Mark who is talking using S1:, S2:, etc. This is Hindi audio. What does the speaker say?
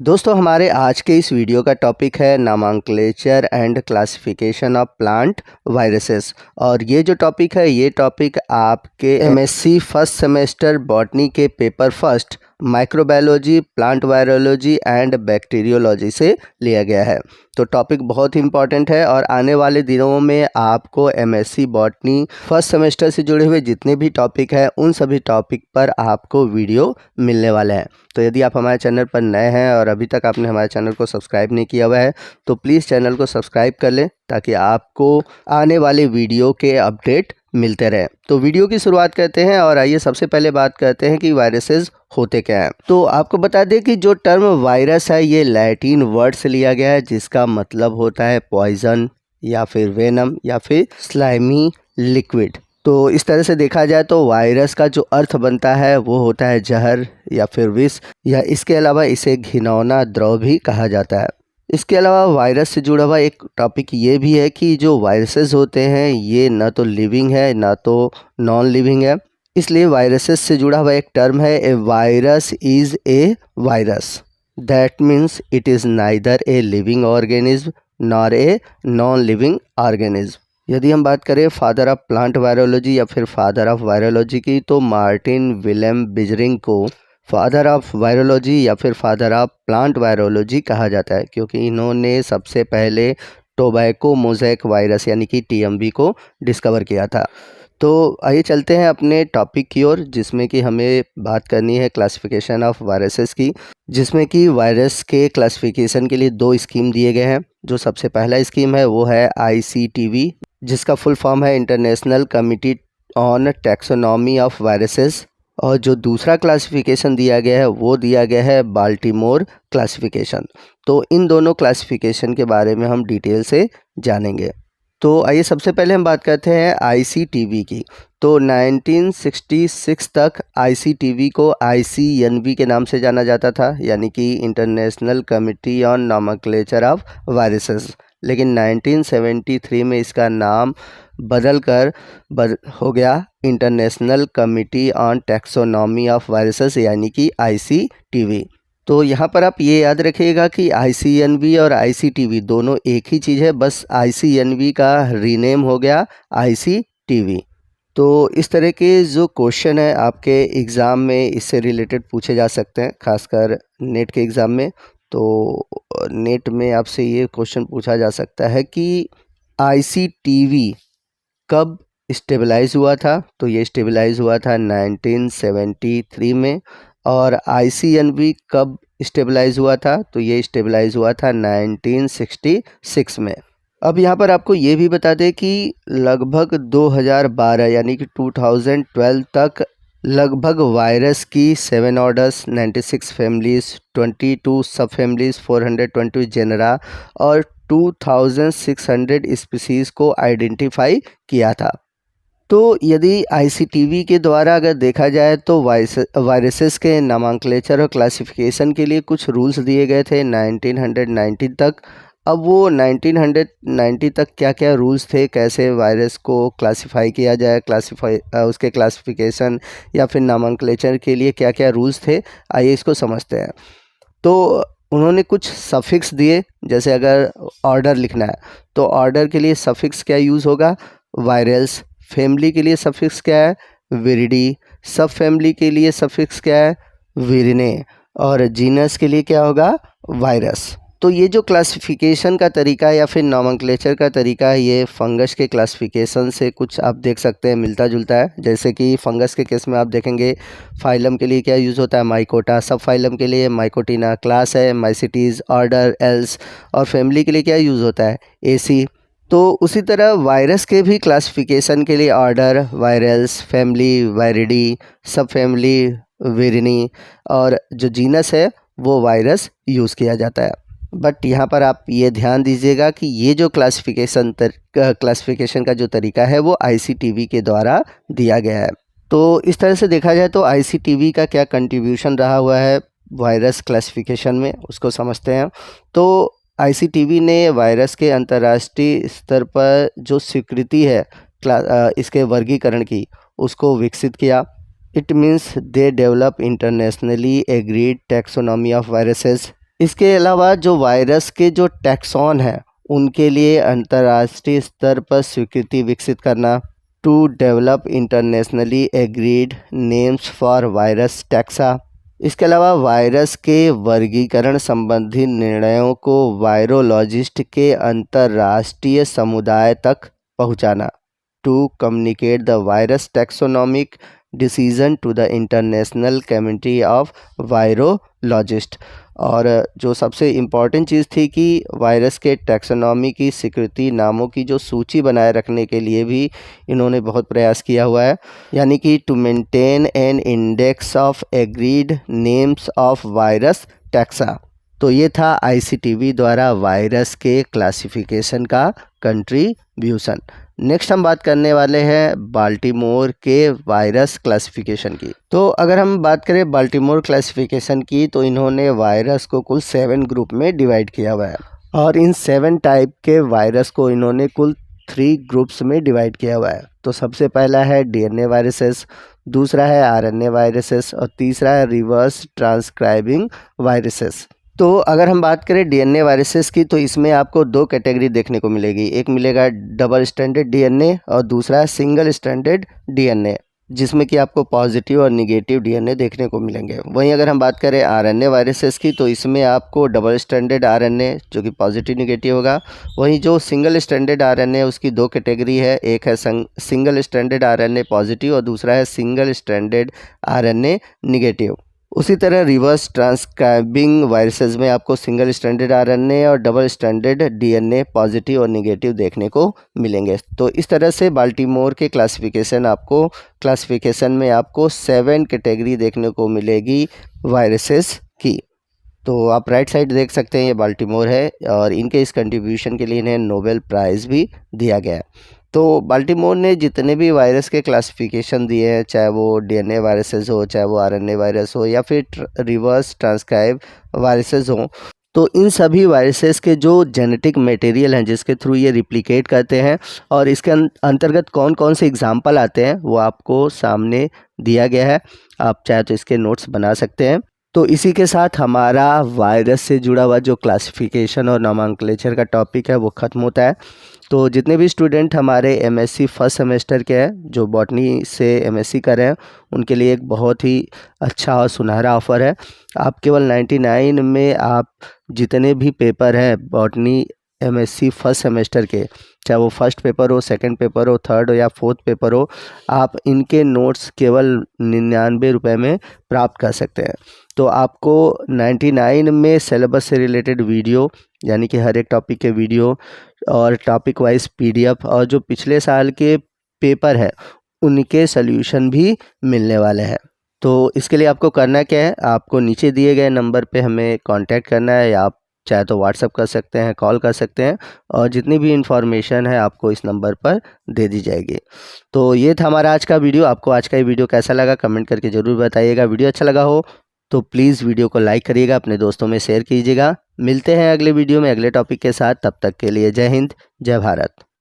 S1: दोस्तों हमारे आज के इस वीडियो का टॉपिक है nomenclature and classification of plant viruses. और ये जो टॉपिक है ये टॉपिक आपके एमएससी फर्स्ट सेमेस्टर बॉटनी के paper first microbiology, plant virology and bacteriology से लिया गया है। तो टॉपिक बहुत ही इंपॉर्टेंट है और आने वाले दिनों में आपको एमएससी बॉटनी फर्स्ट सेमेस्टर से जुड़े हुए जितने भी टॉपिक हैं उन सभी टॉपिक पर आपको वीडियो मिलने वाले हैं। तो यदि आप हमारे चैनल पर नए हैं और अभी तक आपने हमारे चैनल को सब्सक्राइब नहीं किया हुआ है तो प्लीज़ चैनल को सब्सक्राइब कर लें ताकि आपको आने वाले वीडियो के अपडेट मिलते रहे। तो वीडियो की शुरुआत करते हैं और आइए सबसे पहले बात करते हैं कि वायरसेस होते क्या हैं। तो आपको बता दें कि जो टर्म वायरस है ये लैटिन वर्ड से लिया गया है जिसका मतलब होता है पॉइजन या फिर वेनम या फिर स्लाइमी लिक्विड। तो इस तरह से देखा जाए तो वायरस का जो अर्थ बनता है वो होता है जहर या फिर विष, या इसके अलावा इसे घिनौना द्रव भी कहा जाता है। इसके अलावा वायरस से जुड़ा हुआ एक टॉपिक ये भी है कि जो वायरसेस होते हैं ये ना तो लिविंग है ना तो नॉन लिविंग है, इसलिए वायरसेस से जुड़ा हुआ एक टर्म है a virus is a virus. That means it is neither a living organism nor a non living organism. यदि हम बात करें फादर ऑफ प्लांट वायरोलॉजी या फिर फादर ऑफ वायरोलॉजी की तो मार्टिन विलेम बिजरिंग को फादर ऑफ वायरोलॉजी या फिर फादर ऑफ प्लांट वायरोलॉजी कहा जाता है क्योंकि इन्होंने सबसे पहले टोबैको मोज़ेक वायरस यानी कि टीएमवी को डिस्कवर किया था। तो आइए चलते हैं अपने टॉपिक की ओर जिसमें कि हमें बात करनी है क्लासिफिकेशन ऑफ वायरसेस की, जिसमें कि वायरस के क्लासिफिकेशन के लिए दो स्कीम दिए गए हैं। जो सबसे पहला स्कीम है वो है ICTV जिसका फुल फॉर्म है international committee on taxonomy of viruses, और जो दूसरा क्लासिफिकेशन दिया गया है वो दिया गया है बाल्टीमोर क्लासिफिकेशन। तो इन दोनों क्लासिफिकेशन के बारे में हम डिटेल से जानेंगे। तो आइए सबसे पहले हम बात करते हैं ICTV की। तो 1966 तक ICTV को ICNV के नाम से जाना जाता था यानी कि international committee on nomenclature of viruses, लेकिन 1973 में इसका नाम बदल कर हो गया international committee on taxonomy of viruses यानी कि ICTV। तो यहाँ पर आप ये याद रखिएगा कि ICNV और ICTV दोनों एक ही चीज़ है, बस ICNV का रीनेम हो गया ICTV। तो इस तरह के जो क्वेश्चन है आपके एग्ज़ाम में इससे रिलेटेड पूछे जा सकते हैं, खासकर नेट के एग्ज़ाम में। तो नेट में आपसे ये क्वेश्चन पूछा जा सकता है कि ICTV कब स्टेबलाइज हुआ था। तो ये स्टेबलाइज हुआ था 1973 में। और ICNV कब स्टेबलाइज हुआ था तो ये स्टेबलाइज हुआ था 1966 में। अब यहाँ पर आपको ये भी बता दें कि लगभग 2012 यानी कि 2012 तक लगभग वायरस की 7 ऑर्डर्स, 96 फैमिलीज़, 22 सब फैमिलीज़, 420 जेनरा और 2600 स्पीसीज़ को आइडेंटिफाई किया था। तो यदि ICTV के द्वारा अगर देखा जाए तो वायरसेस के नामंक्लेचर और क्लासिफिकेशन के लिए कुछ रूल्स दिए गए थे 1990 तक। अब वो 1990 तक क्या क्या रूल्स थे, कैसे वायरस को क्लासिफाई किया जाए, उसके क्लासिफिकेशन या फिर नामंक्लेचर के लिए क्या क्या रूल्स थे, आइए इसको समझते हैं। तो उन्होंने कुछ सफिक्स दिए, जैसे अगर ऑर्डर लिखना है तो ऑर्डर के लिए सफिक्स क्या यूज़ होगा, वायरल्स। फैमिली के लिए सफिक्स क्या है, विरिडी। सब फैमिली के लिए सफिक्स क्या है, विरिने। और जीनस के लिए क्या होगा, वायरस। तो ये जो क्लासिफिकेशन का तरीका या फिर नॉमेनक्लेचर का तरीका है ये फंगस के क्लासिफिकेशन से कुछ आप देख सकते हैं मिलता जुलता है। जैसे कि फंगस के केस में आप देखेंगे फाइलम के लिए क्या यूज़ होता है, माइकोटा। सब फाइलम के लिए माइकोटिना। क्लास है माइसिटीज़, ऑर्डर एल्स। और फैमिली के लिए क्या यूज़ होता है, AC। तो उसी तरह वायरस के भी क्लासिफिकेशन के लिए ऑर्डर वायरल्स, फैमिली वायरिडी, सब फैमिली विरिनी, और जो जीनस है वो वायरस यूज़ किया जाता है। बट यहाँ पर आप ये ध्यान दीजिएगा कि ये जो क्लासिफिकेशन का जो तरीका है वो ICTV के द्वारा दिया गया है। तो इस तरह से देखा जाए तो ICTV का क्या कंट्रीब्यूशन रहा हुआ है वायरस क्लासिफिकेशन में उसको समझते हैं। तो ICTV ने वायरस के अंतर्राष्ट्रीय स्तर पर जो स्वीकृति है इसके वर्गीकरण की उसको विकसित किया। It means they develop internationally agreed taxonomy of viruses इसके अलावा जो वायरस के जो टैक्सॉन है उनके लिए अंतर्राष्ट्रीय स्तर पर स्वीकृति विकसित करना, to develop internationally agreed names for virus taxa. इसके अलावा वायरस के वर्गीकरण संबंधी निर्णयों को वायरोलॉजिस्ट के अंतर्राष्ट्रीय समुदाय तक पहुंचाना, to communicate the virus taxonomic decision to the international community of virologist. और जो सबसे इम्पॉर्टेंट चीज़ थी कि वायरस के टैक्सोनॉमी की स्वीकृति नामों की जो सूची बनाए रखने के लिए भी इन्होंने बहुत प्रयास किया हुआ है, यानी कि to maintain an index of agreed names of virus taxa. तो ये था आईसीटीवी द्वारा वायरस के क्लासिफिकेशन का कंट्रीब्यूशन। नेक्स्ट हम बात करने वाले हैं बाल्टीमोर के वायरस क्लासिफिकेशन की। तो अगर हम बात करें बाल्टीमोर क्लासिफिकेशन की, तो इन्होंने वायरस को कुल 7 ग्रुप में डिवाइड किया हुआ है और इन 7 टाइप के वायरस को इन्होंने कुल 3 ग्रुप्स में डिवाइड किया हुआ है। तो सबसे पहला है डीएनए वायरसेस, दूसरा है आरएनए वायरसेस और तीसरा है रिवर्स ट्रांसक्राइबिंग वायरसेस। तो अगर हम बात करें डीएनए वायरसेस की, तो इसमें आपको 2 कैटेगरी देखने को मिलेगी। एक मिलेगा डबल स्ट्रैंडेड डीएनए और दूसरा है सिंगल स्ट्रैंडेड डीएनए, जिसमें कि आपको पॉजिटिव और निगेटिव डीएनए देखने को मिलेंगे। वहीं अगर हम बात करें आरएनए वायरसेस की, तो इसमें आपको डबल स्ट्रैंडेड आरएनए जो कि पॉजिटिव निगेटिव होगा। वहीं जो सिंगल स्ट्रैंडेड आरएनए उसकी 2 कैटेगरी है, एक है सिंगल स्ट्रैंडेड आरएनए पॉजिटिव और दूसरा है सिंगल स्ट्रैंडेड आरएनए निगेटिव। उसी तरह रिवर्स ट्रांसक्राइबिंग वायरसेस में आपको सिंगल स्ट्रैंडेड आरएनए और डबल स्ट्रैंडेड डीएनए पॉजिटिव और निगेटिव देखने को मिलेंगे। तो इस तरह से बाल्टीमोर के क्लासिफिकेशन में आपको 7 कैटेगरी देखने को मिलेगी वायरसेस की। तो आप राइट साइड देख सकते हैं, ये बाल्टीमोर है और इनके इस कंट्रीब्यूशन के लिए इन्हें नोबेल प्राइज़ भी दिया गया है। तो बाल्टीमोर ने जितने भी वायरस के क्लासिफिकेशन दिए हैं, चाहे वो डीएनए वायरसेस हो, चाहे वो आरएनए वायरस हो या फिर रिवर्स ट्रांसक्राइब वायरसेस हो, तो इन सभी वायरसेस के जो जेनेटिक मटेरियल हैं जिसके थ्रू ये रिप्लिकेट करते हैं और इसके अंतर्गत कौन कौन से एग्जाम्पल आते हैं वो आपको सामने दिया गया है। आप चाहे तो इसके नोट्स बना सकते हैं। तो इसी के साथ हमारा वायरस से जुड़ा हुआ जो क्लासिफिकेशन और नोमेनक्लेचर का टॉपिक है वो ख़त्म होता है। तो जितने भी स्टूडेंट हमारे एमएससी फर्स्ट सेमेस्टर के हैं, जो बॉटनी से एमएससी कर रहे हैं, उनके लिए एक बहुत ही अच्छा और सुनहरा ऑफ़र है। आप केवल 99 में आप जितने भी पेपर हैं बॉटनी एमएससी फर्स्ट सेमेस्टर के, चाहे वो फर्स्ट पेपर हो, सेकंड पेपर हो, थर्ड हो या फोर्थ पेपर हो, आप इनके नोट्स केवल 99 रुपये में प्राप्त कर सकते हैं। तो आपको 99 में सिलेबस से रिलेटेड वीडियो, यानी कि हर एक टॉपिक के वीडियो और टॉपिक वाइज पीडीएफ और जो पिछले साल के पेपर है उनके सॉल्यूशन भी मिलने वाले हैं। तो इसके लिए आपको करना क्या है, आपको नीचे दिए गए नंबर पे हमें कांटेक्ट करना है या आप चाहे तो व्हाट्सअप कर सकते हैं, कॉल कर सकते हैं और जितनी भी इन्फॉर्मेशन है आपको इस नंबर पर दे दी जाएगी। तो ये था हमारा आज का वीडियो। आपको आज का ये वीडियो कैसा लगा कमेंट करके ज़रूर बताइएगा। वीडियो अच्छा लगा हो तो प्लीज़ वीडियो को लाइक करिएगा, अपने दोस्तों में शेयर कीजिएगा। मिलते हैं अगले वीडियो में अगले टॉपिक के साथ। तब तक के लिए जय हिंद, जय भारत।